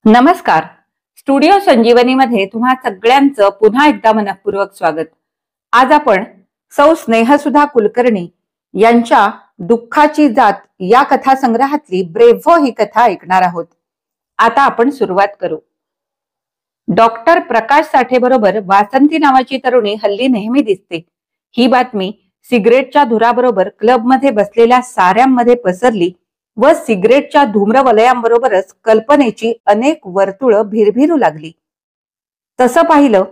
नमस्कार. स्टुडिओ संजीवनीमध्ये तुम्हा सगळ्यांचं पुन्हा एकदा मनपूर्वक स्वागत. आज आपण सौ स्नेहसुधा कुलकर्णी यांच्या दुःखाची जात या कथासंग्रहातली ब्रेव्हो ही कथा ऐकणार आहोत. आता आपण सुरुवात करू. डॉक्टर प्रकाश साठे बरोबर वासंती नावाची तरुणी हल्ली नेहमी दिसते. ही बातमी सिगरेटच्या धुराबरोबर क्लबमध्ये बसलेल्या साऱ्यांमध्ये पसरली व सिगरेटच्या धूम्रवलयांबरोबरच कल्पनेची अनेक वर्तुळं भिरभिरू लागली. तसं पाहिलं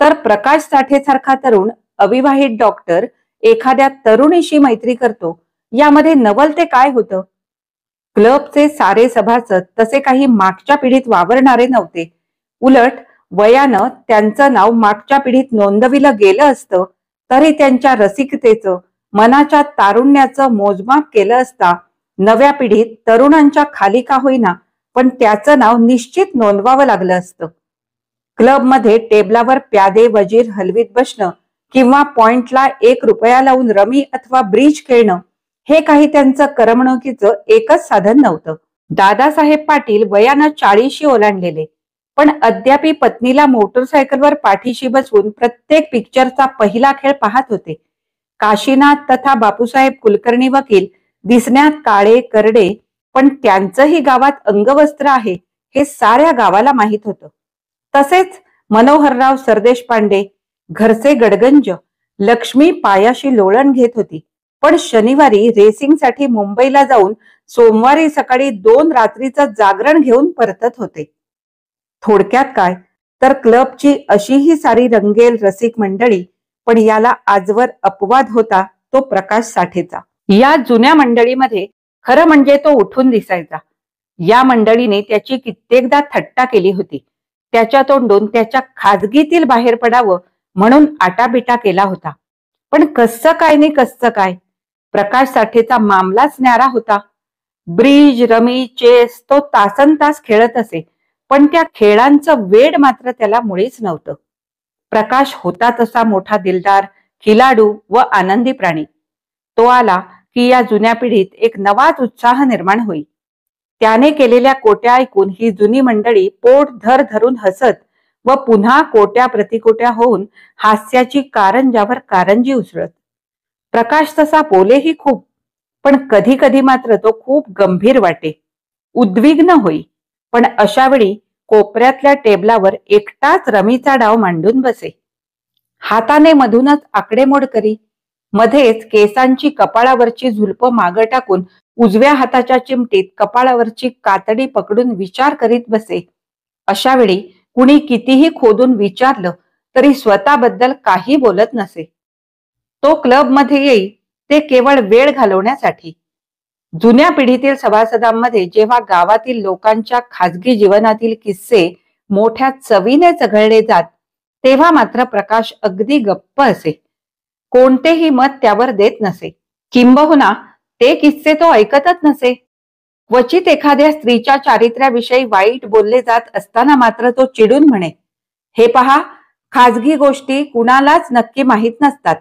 तर प्रकाश साठेसारखा तरुण अविवाहित डॉक्टर एखाद्या तरुणीशी मैत्री करतो यामध्ये नवल ते काय होतं? क्लबचे सारे सभासद तसे काही मागच्या पिढीत वावरणारे नव्हते. उलट वयानं त्यांचं नाव मागच्या पिढीत नोंदविलं गेलं असतं तरी त्यांच्या रसिकतेचं, मनाच्या तारुण्याचं मोजमाप केलं असता नव्या पिढीत तरुणांच्या खाली का होईना पण त्याचं नाव निश्चित नोंदवावं लागलं असतं. क्लबमध्ये टेबलावर प्यादे वजीर हलवीत बसणं किंवा पॉइंटला 1 रुपया लावून रमी अथवा ब्रिज खेळणं हे काही त्यांचं करमणुकीचं एकच साधन नव्हतं. दादासाहेब पाटील वयानं 40 ओलांडलेले पण अद्यापी पत्नीला मोटरसायकलवर पाठीशी बसवून प्रत्येक पिक्चरचा पहिला खेळ पाहत होते. काशीनाथ तथा बापूसाहेब कुलकर्णी वकील दिसण्यात काळे करडे पण त्यांचंही गावात अंगवस्त्र आहे हे साऱ्या गावाला माहित होतं. तसेच मनोहरराव सरदेशपांडे घरचे गडगंज, लक्ष्मी पायाशी लोळण घेत होती पण शनिवारी रेसिंगसाठी मुंबईला जाऊन सोमवारी सकाळी 2 रात्रीचं जागरण घेऊन परतत होते. थोडक्यात काय तर क्लबची अशीही सारी रंगेल रसिक मंडळी, पण याला आजवर अपवाद होता तो प्रकाश साठेचा. या जुन्या मंडळीमध्ये खरं म्हणजे तो उठून दिसायचा. या मंडळीने त्याची कित्येकदा थट्टा केली होती. त्याच्या तोंडून त्याच्या खाजगीतील बाहेर पडावं म्हणून आटाबिटा केला होता. पण कसं काय नाही कसं काय, प्रकाश साठेचा मामलाच न्यारा होता. ब्रिज, रमी, चेस तो तासनतास खेळत असे पण त्या खेळांचं वेड मात्र त्याला मुळीच नव्हतं. प्रकाश होता तसा मोठा दिलदार, खिलाडू व आनंदी प्राणी. तो आला की या जुन्या पिढीत एक नवाच उत्साह निर्माण होई. त्याने केलेल्या कोट्या ऐकून ही जुनी मंडळी पोट धर धरून हसत व पुन्हा कोट्या प्रतिकोट्या होऊन हास्याची कारंजावर कारंजी उसळत. प्रकाश तसा बोलेही खूप पण कधी कधी मात्र तो खूप गंभीर वाटे, उद्विग्न होई. पण अशा वेळी कोपऱ्यातल्या टेबलावर एकटाच रमीचा डाव मांडून बसे. हाताने मधूनच आकडेमोड करी. मध्येच केसांची कपाळावरची झुलप मागं टाकून उजव्या हाताच्या चिमटीत कपाळावरची कातडी पकडून विचार करीत बसे. अशा वेळी कुणी कितीही खोदून विचारलं तरी स्वतःबद्दल काही बोलत नसे. तो क्लबमध्ये येई ते केवळ वेळ घालवण्यासाठी. जुन्या पिढीतील सभासदांमध्ये जेव्हा गावातील लोकांच्या खाजगी जीवनातील किस्से मोठ्या चवीने चघळले जात तेव्हा मात्र प्रकाश अगदी गप्प असे. कोणतेही मत त्यावर देत नसे. किंबहुना ते किस्से तो ऐकतच नसे. क्वचित एखाद्या स्त्रीच्या चारित्र्याविषयी वाईट बोलले जात असताना मात्र तो चिडून म्हणे, हे पहा, खाजगी गोष्टी कुणालाच नक्की माहीत नसतात.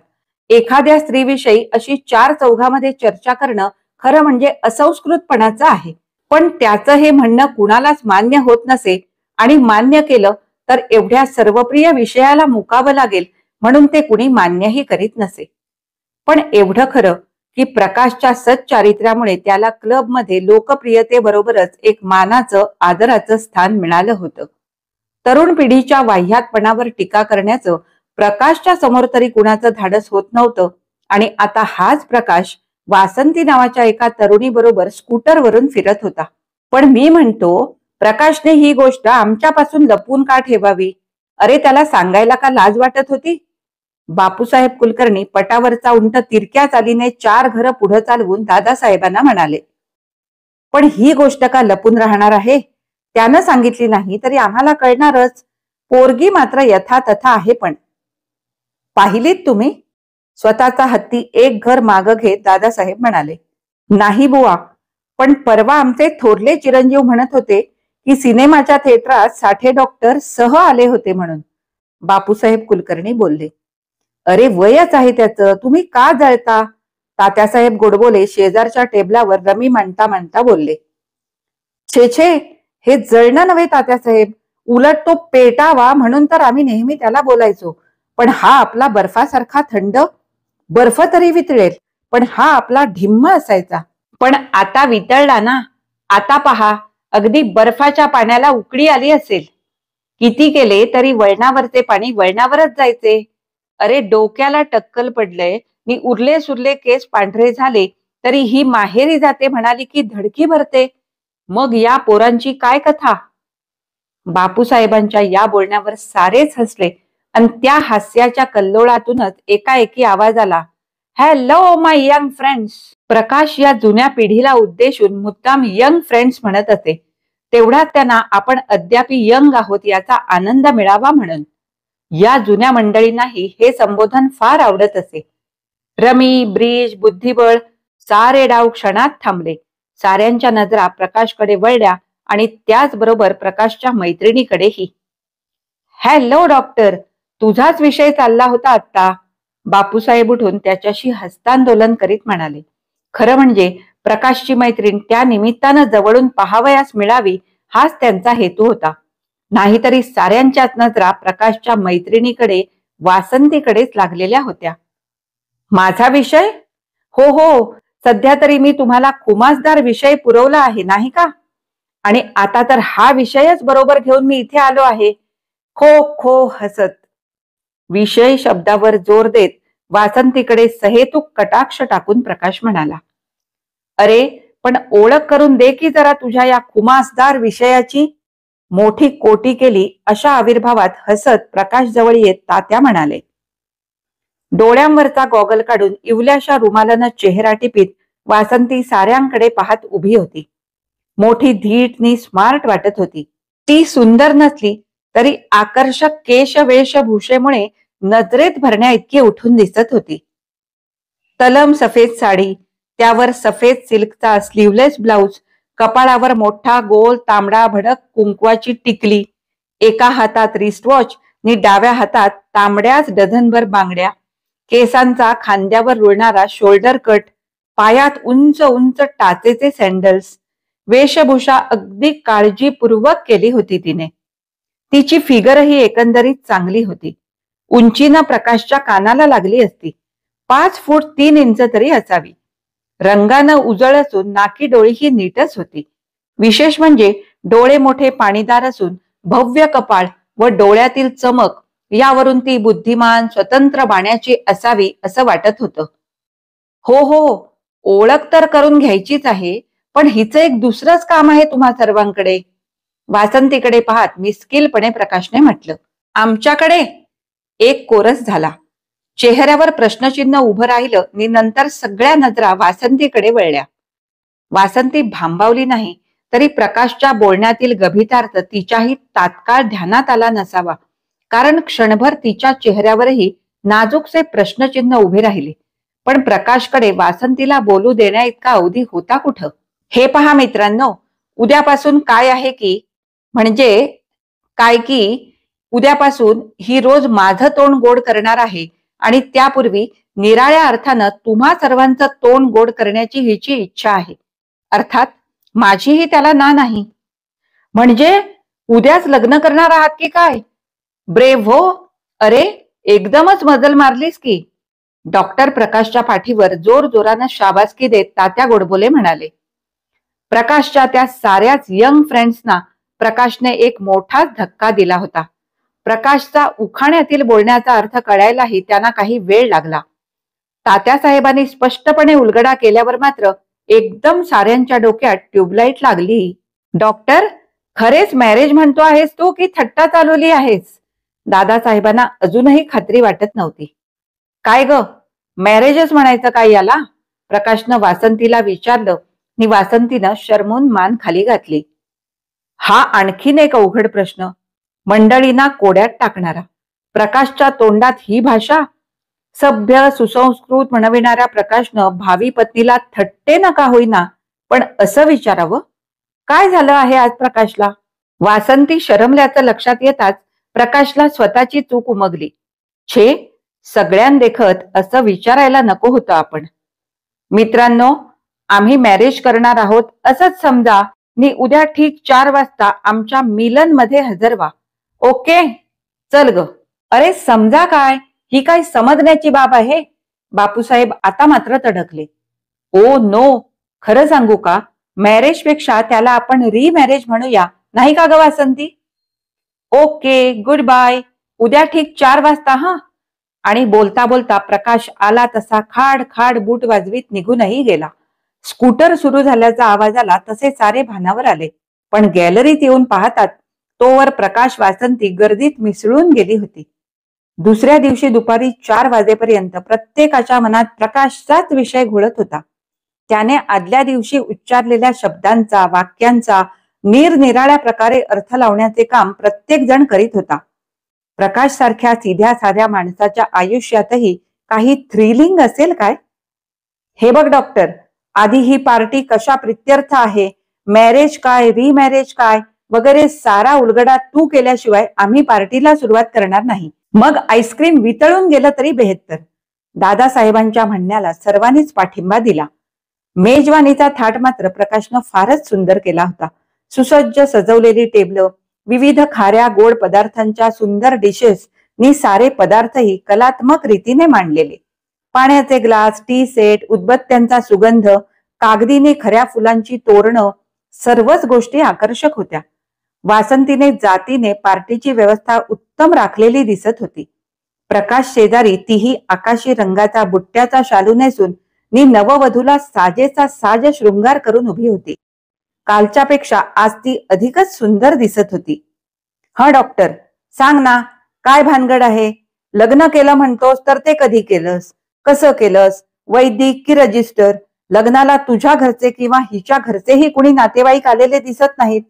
एखाद्या स्त्रीविषयी अशी 4 चौघामध्ये चर्चा करणं खरं म्हणजे असंस्कृतपणाचं आहे. पण त्याचं हे म्हणणं कुणालाच मान्य होत नसे आणि मान्य केलं तर एवढ्या सर्वप्रिय विषयाला मुकावं लागेल म्हणून ते कुणी मान्यही करीत नसे. पण एवढं खरं की प्रकाशच्या सच्चारित्र्यामुळे त्याला क्लबमध्ये लोकप्रियतेबरोबरच एक मानाचं, आदराचं स्थान मिळालं होतं. तरुण पिढीच्या वाह्यातपणावर टीका करण्याचं प्रकाशच्या समोर तरी कुणाचं धाडस होत नव्हतं आणि आता हाच प्रकाश वासंती नावाच्या एका तरुणी बरोबर स्कूटरवरून फिरत होता. पण मी म्हणतो, प्रकाशने ही गोष्ट आमच्यापासून लपवून का ठेवावी? अरे त्याला सांगायला का लाज वाटत होती? बापूसाहेब कुलकर्णी पटावरचा उंट तिरक्या चालीने 4 घरं पुढे चालवून दादासाहेबांना म्हणाले, पण ही गोष्ट का लपून राहणार आहे? त्यानं सांगितली नाही तरी आम्हाला कळणारच. पोरगी मात्र यथातथा आहे. पण पाहिलीत तुम्ही? स्वतःचा हत्ती 1 घर मागं घेत दादासाहेब म्हणाले, नाही बुवा, पण परवा आमचे थोरले चिरंजीव म्हणत होते की सिनेमाच्या थिएटरात साठे डॉक्टर सह आले होते म्हणून. बापूसाहेब कुलकर्णी बोलले, अरे वयच आहे त्याचं, तुम्ही का जळता? तात्यासाहेब गोडबोले शेजारच्या टेबलावर रमी मांडता मांडता बोलले, छे छे, हे जळणं नव्हे तात्यासाहेब, उलट तो पेटावा म्हणून तर आम्ही नेहमी त्याला बोलायचो. पण हा आपला बर्फासारखा थंड, बर्फ तरी वितळेल, पण हा आपला ढिम्म असायचा. पण आता वितळला ना. आता पहा, अगदी बर्फाच्या पाण्याला उकळी आली असेल. किती केले तरी वळणावरचे पाणी वळणावरच जायचे. अरे डोक्याला टक्कल पडलंय नि उरले सुरले केस पांढरे झाले तरी ही माहेरी जाते म्हणाली की धडकी भरते. मग या पोरांची काय कथा. बापूसाहेबांच्या या बोलण्यावर सारेच हसले आणि त्या हास्याच्या कल्लोळातूनच एकाएकी आवाज आला, हॅलो माय यंग फ्रेंड्स. प्रकाश या जुन्या पिढीला उद्देशून मुद्दाम यंग फ्रेंड्स म्हणत असे. तेवढ्यात त्यांना आपण अद्यापी यंग आहोत याचा आनंद मिळावा म्हणून. या जुन्या मंडळींनाही हे संबोधन फार आवडत असे. रमी, ब्रिज, बुद्धिबळ सारे डाव क्षणात थांबले. साऱ्यांच्या नजरा प्रकाशकडे वळल्या आणि त्याचबरोबर प्रकाशच्या मैत्रिणीकडेही. हॅलो डॉक्टर, तुझाच विषय चालला होता आता. बापूसाहेब उठून त्याच्याशी हस्तांदोलन करीत म्हणाले. खरं म्हणजे प्रकाशची मैत्रीण त्या निमित्तानं जवळून पाहावयास मिळावी हाच त्यांचा हेतू होता. नाहीतरी साऱ्यांच्याच नजरा प्रकाशच्या मैत्रिणीकडे, वासंतीकडेच लागलेल्या होत्या. माझा विषय? हो हो, सध्या तरी मी तुम्हाला खुमासदार विषय पुरवला आहे नाही का? आणि आता तर हा विषयच बरोबर घेऊन मी इथे आलो आहे. खो खो हसत. विषय शब्दावर जोर देत वासंतीकडे सहेतुक कटाक्ष टाकून प्रकाश म्हणाला, अरे पण ओळख करून दे की जरा तुझ्या या खुमासदार विषयाची. मोठी कोटी केली अशा आविर्भावात हसत प्रकाश जवळ येत तात्या म्हणाले. डोळ्यांवरचा गॉगल काढून इवल्याशा रुमालानं चेहरा टिपीत वासंती साऱ्यांकडे पाहत उभी होती. मोठी धीट नि स्मार्ट वाटत होती. ती सुंदर नसली तरी आकर्षक केश वेशभूषेमुळे नजरेत भरण्या इतकी उठून दिसत होती. तलम सफेद साडी, त्यावर सफेद सिल्कचा स्लीवलेस ब्लाउज, कपाळावर मोठा गोल तांबडा भडक कुंकवाची टिकली, एका हातात रिस्टवॉच नि डाव्या हातात तांबड्याच डझनभर बांगड्या, केसांचा खांद्यावर रुळणारा शोल्डर कट, पायात उंच उंच टाचेचे सँडल्स. वेशभूषा अगदी काळजीपूर्वक केली होती तिने. तिची फिगरही एकंदरीत चांगली होती. उंचीनं प्रकाशच्या कानाला लागली असती. 5 फूट 3 इंच तरी असावी. रंगानं उजळ असून नाकी डोळीही नीटच होती. विशेष म्हणजे डोळे मोठे पाणीदार असून भव्य कपाळ व डोळ्यातील चमक यावरून ती बुद्धिमान स्वतंत्र बाण्याची असावी असं वाटत होतं. हो हो, ओळख तर करून घ्यायचीच आहे, पण हिचं एक दुसरंच काम आहे तुम्हा सर्वांकडे. वासंतीकडे पाहत मिस्किलपणे प्रकाशने म्हटलं. आमच्याकडे? एक कोरस झाला. चेहऱ्यावर प्रश्नचिन्ह उभं राहिलं नि नंतर सगळ्या नजरा वासंतीकडे वळल्या. वासंती भांबावली नाही तरी प्रकाशच्या बोलण्यातील गभितार्थ तिच्याही तात्काळ ध्यानात आला नसावा, कारण क्षणभर तिच्या चेहऱ्यावरही नाजूकसे प्रश्नचिन्ह उभे राहिले. पण प्रकाशकडे वासंतीला बोलू देण्या इतका अवधी होता कुठं. हे पहा मित्रांनो, उद्यापासून काय आहे की, म्हणजे काय की उद्यापासून ही रोज माझं तोंड गोड करणार आहे आणि त्यापूर्वी निराळ्या अर्थानं तुम्हा सर्वांचं तोंड गोड करण्याची हिची इच्छा आहे. अर्थात माझीही त्याला ना नाही. म्हणजे उद्याच लग्न करणार आहात की काय? ब्रेव हो. अरे एकदमच मजल मारलीस की. डॉक्टर प्रकाशच्या पाठीवर जोर जोरानं शाबासकी देत तात्या गोडबोले म्हणाले. प्रकाशच्या त्या साऱ्याच यंग फ्रेंड्सना प्रकाशने एक मोठाच धक्का दिला होता. प्रकाशचा उखाण्यातील बोलण्याचा अर्थ कळायलाही त्यांना काही वेळ लागला. तात्यासाहेबांनी स्पष्टपणे उलगडा केल्यावर मात्र एकदम साऱ्यांच्या डोक्यात ट्यूबलाईट लागली. डॉक्टर, खरेच मॅरेज म्हणतो आहेस तू की थट्टा चालवली आहेस? दादासाहेबांना अजूनही खात्री वाटत नव्हती. काय ग, मॅरेजच म्हणायचं काय याला? प्रकाशनं वासंतीला विचारलं नि वासंतीनं शरमून मान खाली घातली. हा आणखीन एक अवघड प्रश्न, मंडळींना कोड्यात टाकणारा. प्रकाशच्या तोंडात ही भाषा? सभ्य सुसंस्कृत म्हणविणाऱ्या प्रकाशनं भावी पत्नीला थट्टे नका होईना पण असं विचारावं? काय झालं आहे आज प्रकाशला? वासंती शरमल्याचं लक्षात येताच प्रकाशला स्वतःची चूक उमगली. छे, सगळ्यांदेखत असं विचारायला नको होतं आपण. मित्रांनो, आम्ही मॅरेज करणार आहोत असंच समजा नी उद्या ठीक 4 वाजता आमच्या मिलन मध्ये हजर व्हा. ओके? चल ग. अरे समजा काय, ही काय समजण्याची बाब आहे? बापूसाहेब आता मात्र तडकले. ओ नो, खरं सांगू का, मॅरेज पेक्षा त्याला आपण रिमॅरेज म्हणूया, नाही का ग वासंती? Okay, good bye. उद्या ठीक 4 वाजता हा. आणि बोलता बोलता प्रकाश आला तसा खाड खाड बूट वाजवीत निघूनही गेला. स्कूटर सुरू झाल्याचा आवाज आला तसे सारे भानावर आले, पण गॅलरीत येऊन पाहतात तोवर प्रकाश वासंती गर्दीत मिसळून गेली होती. दुसऱ्या दिवशी दुपारी 4 वाजेपर्यंत प्रत्येकाच्या मनात प्रकाशचाच विषय घोळत होता. त्याने आदल्या दिवशी उच्चारलेल्या शब्दांचा, वाक्यांचा निरनिराळ्या प्रकारे अर्थ लावण्याचे काम प्रत्येक जण करीत होता. प्रकाश सारख्या सीध्या साध्या माणसाच्या आयुष्यातही काही थ्रिलिंग असेल काय? हे बघ डॉक्टर, आधी ही पार्टी कशा प्रित्यर्थ आहे, मॅरेज काय, रिमॅरेज काय वगैरे सारा उलगडा तू केल्याशिवाय आम्ही पार्टीला सुरुवात करणार नाही. मग आईस्क्रीम वितळून गेलं तरी बेहत्तर. दादासाहेबांच्या म्हणण्याला सर्वांनीच पाठिंबा दिला. मेजवानीचा थाट मात्र प्रकाशनं फारच सुंदर केला होता. सुसज्ज सजवलेली टेबल, विविध खाऱ्या गोड पदार्थांच्या सुंदर डिशेस नि सारे पदार्थही कलात्मक रीतीने मांडलेले. पाण्याचे ग्लास, टी सेट, उदबत्त्यांचा सुगंध, कागदीने खऱ्या फुलांची तोरणं, सर्वच गोष्टी आकर्षक होत्या. वासंतीने जातीने पार्टीची व्यवस्था उत्तम राखलेली दिसत होती. प्रकाश शेजारी तीही आकाशी रंगाचा बुट्ट्याचा शालू नेसून नि नववधूला साजेचा साज शृंगार करून उभी होती. कालच्यापेक्षा आज ती अधिकच सुंदर दिसत होती. हा डॉक्टर, सांग ना, काय भानगड आहे? लग्न केलं म्हणतोस तर ते कधी केलंस, कसं केलंस, वैदिक की रजिस्टर? लग्नाला तुझ्या घरचे किंवा हिच्या घरचेही कुणी नातेवाईक आलेले दिसत नाहीत.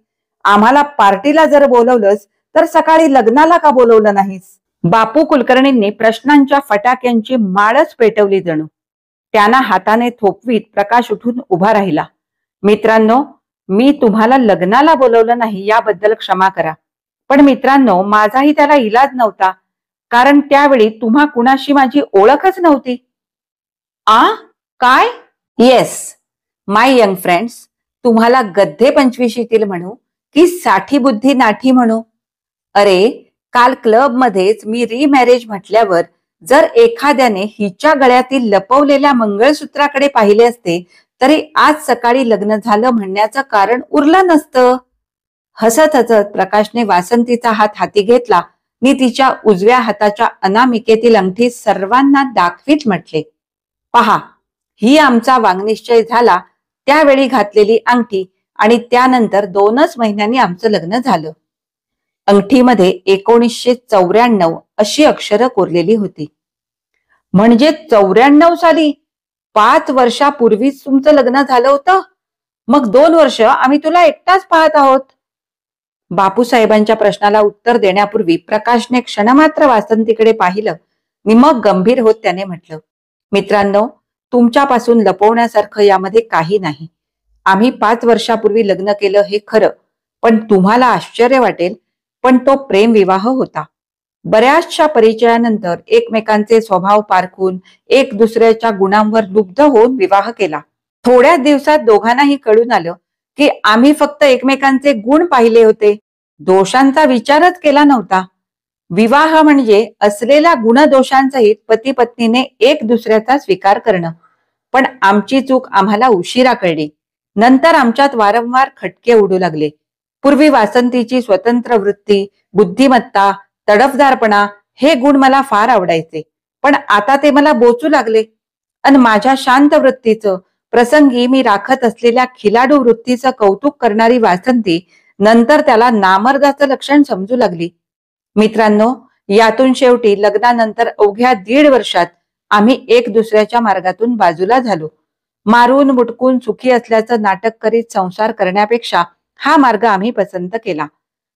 आम्हाला पार्टीला जर बोलवलंस तर सकाळी लग्नाला का बोलवलं नाहीस? बापू कुलकर्णींनी प्रश्नांच्या फटाक्यांची माळच पेटवली जणू. त्यांना हाताने थोपवीत प्रकाश उठून उभा राहिला. मित्रांनो, मी तुम्हाला लग्नाला बोलवलं नाही याबद्दल क्षमा करा, पण मित्रांनो, माझाही त्याला इलाज नव्हता, कारण त्यावेळी तुम्हा कुणाशी माझी ओळखच नव्हती. काय? येस माय यंग फ्रेंड्स, तुम्हाला गद्धे 25शीतील म्हणू की 60 बुद्धी नाठी म्हणू? अरे, काल क्लब मध्येच मी रिमॅरेज म्हटल्यावर जर एखाद्याने हिच्या गळ्यातील लपवलेल्या मंगळसूत्राकडे पाहिले असते तरी आज सकाळी लग्न झालं म्हणण्याचं कारण उरलं नसतं. हसत हसत प्रकाशने वासंतीचा हात हाती घेतला नि तिच्या उजव्या हाताच्या अनामिकेतील अंगठी सर्वांना दाखवीत म्हटले, पहा, ही आमचा वांगनिश्चय झाला त्यावेळी घातलेली अंगठी आणि त्यानंतर 2च महिन्यांनी आमचं लग्न झालं. अंगठीमध्ये 1994 अशी अक्षरं कोरलेली होती. म्हणजे 94 साली, 5 वर्षापूर्वीच तुमचं लग्न झालं होतं? मग 2 वर्ष आम्ही तुला एकटाच पाहत आहोत. बापूसाहेबांच्या प्रश्नाला उत्तर देण्यापूर्वी प्रकाशने क्षणमात्र वासंतीकडे पाहिलं आणि मग गंभीर होत त्याने म्हटलं, मित्रांनो, तुमच्यापासून लपवण्यासारखं यामध्ये काही नाही. आम्ही 5 वर्षापूर्वी लग्न केलं हे खरं, पण तुम्हाला आश्चर्य वाटेल, पण तो प्रेमविवाह होता. बऱ्याचशा परिचयानंतर एकमेकांचे स्वभाव पारखून एक दुसऱ्याच्या गुणांवर लुब्ध होऊन विवाह केला. थोड्याच दिवसात दोघांनाही कळून आलं की आम्ही फक्त एकमेकांचे गुण पाहिले होते, दोषांचा विचारच केला नव्हता. विवाह म्हणजे असलेल्या गुणदोषांसहित पती पत्नीने एक दुसऱ्याचा स्वीकार करणं. पण आमची चूक आम्हाला उशिरा कळली. नंतर आमच्यात वारंवार खटके उडू लागले. पूर्वी वासंतीची स्वतंत्र वृत्ती, बुद्धिमत्ता, तडफदारपणा हे गुण मला फार आवडायचे, पण आता ते मला बोचू लागले. अन माझ्या शांत वृत्तीचं, प्रसंगी मी राखत असलेल्या खिलाडू वृत्तीचं कौतुक करणारी वासंती नंतर त्याला नामर्दाचं लक्षण समजू लागली. मित्रांनो, यातून शेवटी लग्नानंतर अवघ्या 1.5 वर्षात आम्ही एक दुसऱ्याच्या मार्गातून बाजूला झालो. मारून मुटकून सुखी असल्याचं नाटक करीत संसार करण्यापेक्षा हा मार्ग आम्ही पसंत केला.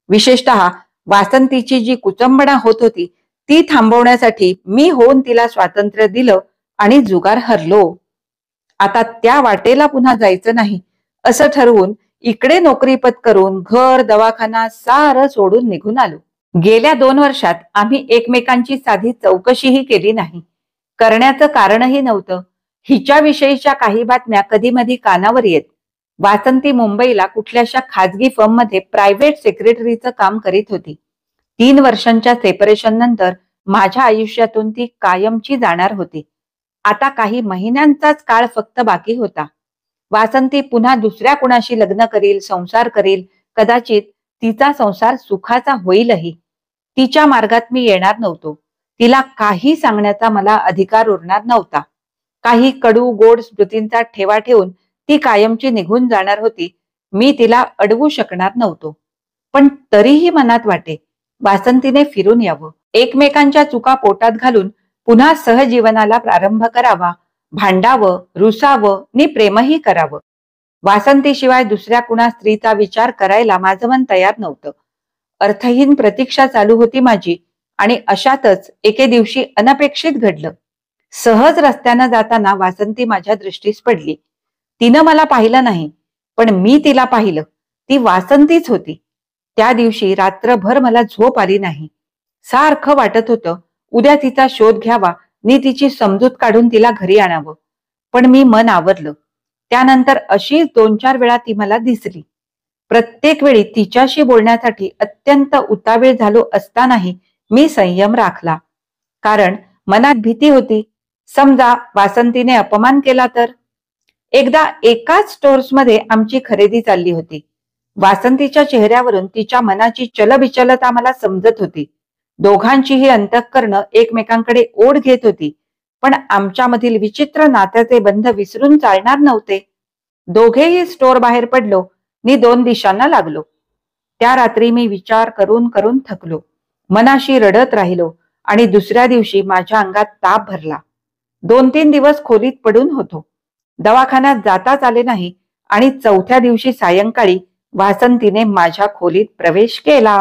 विशेषतः वासंतीची जी कुचंबणा होत होती ती थांबवण्यासाठी मी होऊन तिला स्वातंत्र्य दिलं आणि जुगार हरलो. आता त्या वाटेला पुन्हा जायचं नाही असं ठरवून इकडे नोकरी पत्करून घर, दवाखाना सारं सोडून निघून आलो. गेल्या 2 वर्षात आम्ही एकमेकांची साधी चौकशीही केली नाही. करण्याचं कारणही नव्हतं. हिच्या विषयीच्या काही बातम्या कधी मधी कानावर येत. वासंती मुंबईला कुठल्याशा खाजगी फर्म मध्ये प्रायव्हेट सेक्रेटरीचं काम करीत होती. 3 वर्षांच्या सेपरेशन नंतर माझ्या आयुष्यातून ती कायमची जाणार होती. आता काही महिन्यांचाच काळ फक्त बाकी होता. वासंती पुन्हा दुसऱ्या कुणाशी लग्न करील, संसार करील, कदाचित तिचा संसार सुखाचा होईलही. तिच्या मार्गात मी येणार नव्हतो. तिला काही सांगण्याचा मला अधिकार उरणार नव्हता. काही कडू गोड स्मृतींचा ठेवा ठेवून ती कायमची निघून जाणार होती. मी तिला अडवू शकणार नव्हतो. पण तरीही मनात वाटे, वासंतीने फिरून यावं, एकमेकांच्या चुका पोटात घालून पुन्हा सहजीवनाला प्रारंभ करावा, भांडावं, रुसावं नि प्रेमही करावं. वासंतीशिवाय दुसऱ्या कुणा स्त्रीचा विचार करायला माझं मन तयार नव्हतं. अर्थहीन प्रतीक्षा चालू होती माझी. आणि अशातच एके दिवशी अनपेक्षित घडलं. सहज रस्त्यानं जाताना वासंती माझ्या दृष्टीस पडली. तिनं मला पाहिलं नाही, पण मी तिला पाहिलं. ती वासंतीच होती. त्या दिवशी रात्रभर मला झोप आली नाही. सारखं वाटत होतं उद्या तिचा शोध घ्यावा नि तिची समजूत काढून तिला घरी आणावं. पण मी मन आवरलं. त्यानंतर अशीच 2-4 वेळा ती मला दिसली. प्रत्येक वेळी तिच्याशी बोलण्यासाठी अत्यंत उतावीळ झालो असतानाही मी संयम राखला. कारण मनात भीती होती, समजा वासंतीने अपमान केला तर. एकदा एकाच स्टोर्समध्ये आमची खरेदी चालली होती. वासंतीच्या चेहऱ्यावरून तिच्या मनाची चलबिचलता मला समजत होती. दोघांचीही अंतःकरणं एकमेकांकडे ओढ घेत होती. पण आमच्यामधील विचित्र नात्याचे बंध विसरून चालणार नव्हते. दोघेही स्टोर बाहेर पडलो नि 2 दिशांना लागलो. त्या रात्री मी विचार करून करून थकलो. मनाशी रडत राहिलो आणि दुसऱ्या दिवशी माझ्या अंगात ताप भरला. 2-3 दिवस खोलीत पडून होतो. दवाखान्यात जाताच आले नाही आणि 4थ्या दिवशी सायंकाळी वासंतीने माझ्या खोलीत प्रवेश केला.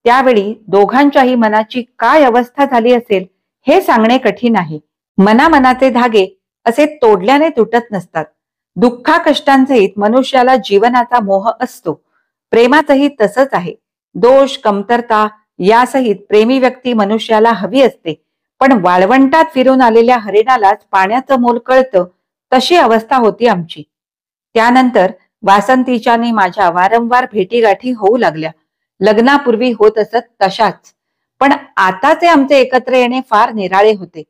त्यावेळी दोघांच्याही मनाची काय अवस्था झाली असेल हे सांगणे कठीण आहे. मनामनाचे धागे असे तोडल्याने तुटत नसतात. दुःखा कष्टांसहित मनुष्याला जीवनाचा मोह असतो. प्रेमाचंही तसंच आहे. दोष कमतरता यासहित प्रेमी व्यक्ती मनुष्याला हवी असते. पण वाळवंटात फिरून आलेल्या हरिणालाच पाण्याचं मोल कळतं, तशी अवस्था होती आमची. त्यानंतर वासंतीच्या नि माझ्या वारंवार भेटीगाठी होऊ लागल्या. लग्नापूर्वी होत असत तशाच. पण आताचे आमचे एकत्र येणे फार निराळे होते.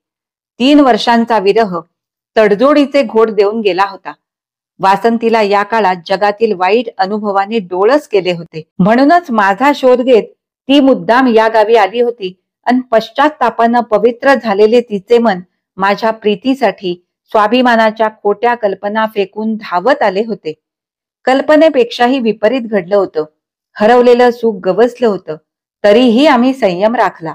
3 वर्षांचा विरह तडजोडीचे घोट देऊन गेला होता. वासंतीला या काळात जगातील वाईट अनुभवाने डोळस केले होते. म्हणूनच माझा शोध घेत ती मुद्दाम या गावी आली होती आणि पश्चात्तापानं पवित्र झालेले तिचे मन माझ्या प्रीतीसाठी स्वाभिमानाच्या खोट्या कल्पना फेकून धावत आले होते. कल्पनेपेक्षाही विपरीत घडलं होतं. हरवलेलं सुख गवसलं होतं. तरीही आम्ही संयम राखला.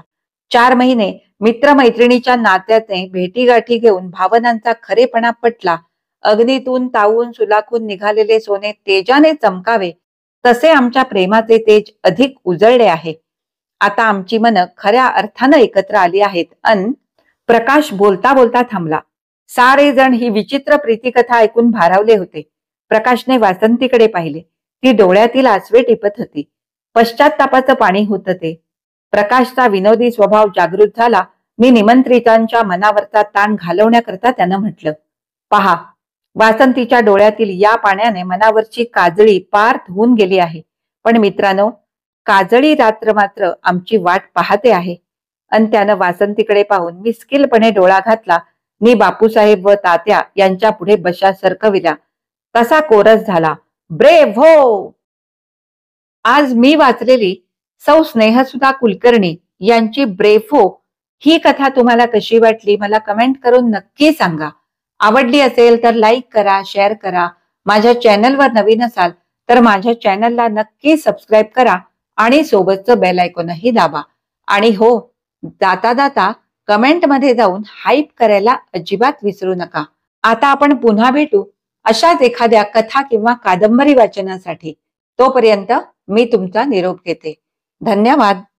4 महिने मित्रमैत्रिणीच्या नात्याचे भेटीगाठी घेऊन भावनांचा खरेपणा पटला. अग्नीतून तावून सुलाखून निघालेले सोने तेजाने चमकावे तसे आमच्या प्रेमाचे तेज अधिक उजळले आहे. आता आमची मनं खऱ्या अर्थानं एकत्र आली आहेत. अन प्रकाश बोलता बोलता थांबला. सारे जण ही विचित्र प्रीतिकथा ऐकून भारावले होते. प्रकाशने वासंतीकडे पाहिले. ती डोळ्यातील आसवे टिपत होती. पश्चात्तापाचं पाणी होतं ते. प्रकाशचा विनोदी स्वभाव जागृत झाला. मी निमंत्रितांच्या मनावरचा ताण घालवण्याकरता त्यानं म्हटलं, पहा, वासंतीच्या डोळ्यातील या पाण्याने मनावरची काजळी पार धुवून गेली आहे. पण मित्रांनो, काजळी रात्र मात्र आमची वाट पाहते आहे. अन त्यानं वासंतीकडे पाहून मिस्किलपणे डोळा घातला नि बापूसाहेब व तात्या यांच्या पुढे बशा सरकविल्या. तसा कोरस झाला, ब्रेव्हो. आज मी वाचलेली सौ स्नेहसुधा कुलकर्णी यांची ब्रेव्हो ही कथा तुम्हाला कशी वाटली मला कमेंट करून नक्की सांगा. आवडली असेल तर लाईक करा, शेअर करा. माझ्या चॅनलवर नवीन असाल तर माझ्या चॅनलला नक्की सबस्क्राईब करा आणि सोबतचं बेल आयकॉनही दाबा. आणि हो, जाता जाता कमेंटमध्ये जाऊन हाईप करायला अजिबात विसरू नका. आता आपण पुन्हा भेटू अशाच एखाद्या कथा किंवा कादंबरी वाचनासाठी. तोपर्यंत मी तुमचा निरोप घेते. धन्यवाद.